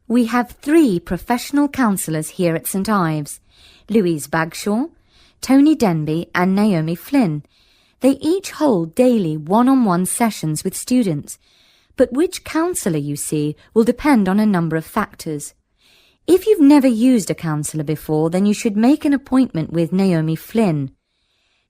We have 3 professional counsellors here at St Ives, Louise Bagshaw, Tony Denby and Naomi Flynn. They each hold daily one-on-one sessions with students, but which counsellor you see will depend on a number of factors. If you've never used a counsellor before, then you should make an appointment with Naomi Flynn.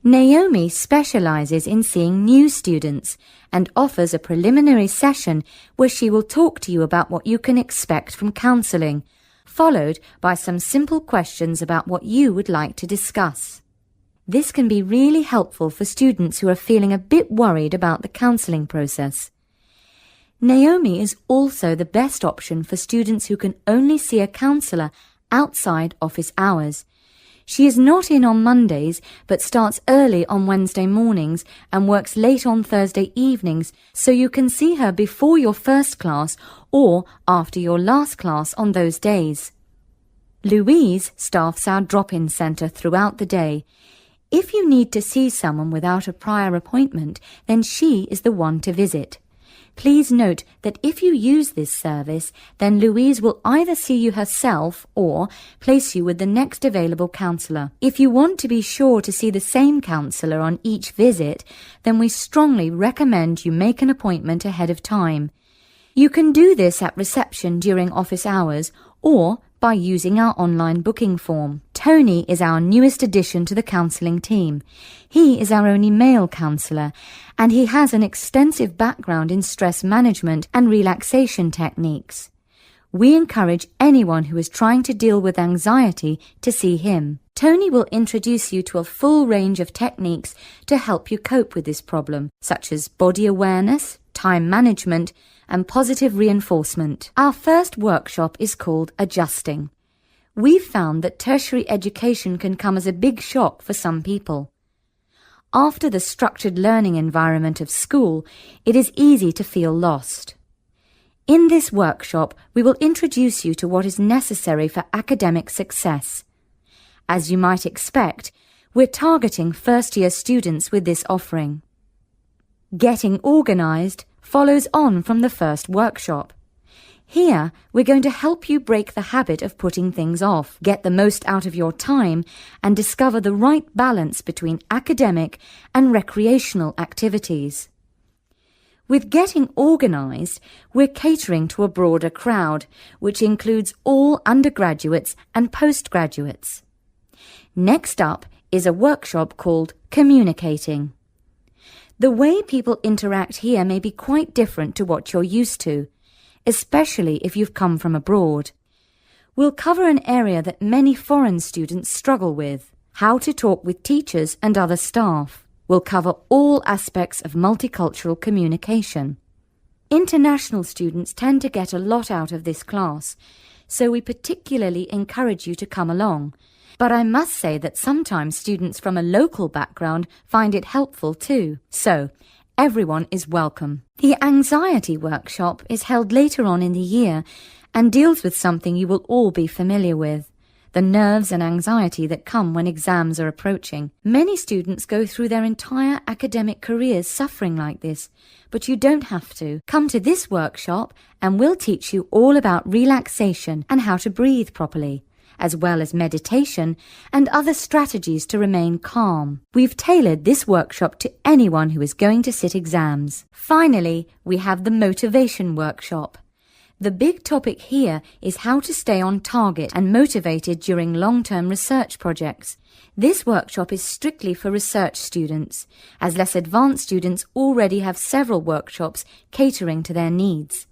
Naomi specialises in seeing new students and offers a preliminary session where she will talk to you about what you can expect from counselling, followed by some simple questions about what you would like to discuss. This can be really helpful for students who are feeling a bit worried about the counselling process. Naomi is also the best option for students who can only see a counsellor outside office hours. She is not in on Mondays, but starts early on Wednesday mornings and works late on Thursday evenings, so you can see her before your first class or after your last class on those days. Louise staffs our drop-in centre throughout the day. If you need to see someone without a prior appointment, then she is the one to visit. Please note that if you use this service, then Louise will either see you herself or place you with the next available counsellor. If you want to be sure to see the same counsellor on each visit, then we strongly recommend you make an appointment ahead of time. You can do this at reception during office hours or by using our online booking form. Tony is our newest addition to the counselling team. He is our only male counsellor, and he has an extensive background in stress management and relaxation techniques. We encourage anyone who is trying to deal with anxiety to see him. Tony will introduce you to a full range of techniques to help you cope with this problem, such as body awareness, time management, and positive reinforcement. Our first workshop is called Adjusting. We've found that tertiary education can come as a big shock for some people. After the structured learning environment of school, it is easy to feel lost. In this workshop, we will introduce you to what is necessary for academic success. As you might expect, we're targeting first-year students with this offering. Getting organised follows on from the first workshop. Here, we're going to help you break the habit of putting things off, get the most out of your time, and discover the right balance between academic and recreational activities. With Getting Organised, we're catering to a broader crowd, which includes all undergraduates and postgraduates. Next up is a workshop called Communicating. The way people interact here may be quite different to what you're used to, especially if you've come from abroad. We'll cover an area that many foreign students struggle with: how to talk with teachers and other staff. We'll cover all aspects of multicultural communication. International students tend to get a lot out of this class, so we particularly encourage you to come along. But I must say that sometimes students from a local background find it helpful too. So, everyone is welcome. The anxiety workshop is held later on in the year and deals with something you will all be familiar with: the nerves and anxiety that come when exams are approaching. Many students go through their entire academic careers suffering like this, but you don't have to. Come to this workshop and we'll teach you all about relaxation and how to breathe properly, as well as meditation and other strategies to remain calm. We've tailored this workshop to anyone who is going to sit exams. Finally, we have the motivation workshop. The big topic here is how to stay on target and motivated during long-term research projects. This workshop is strictly for research students, as less advanced students already have several workshops catering to their needs.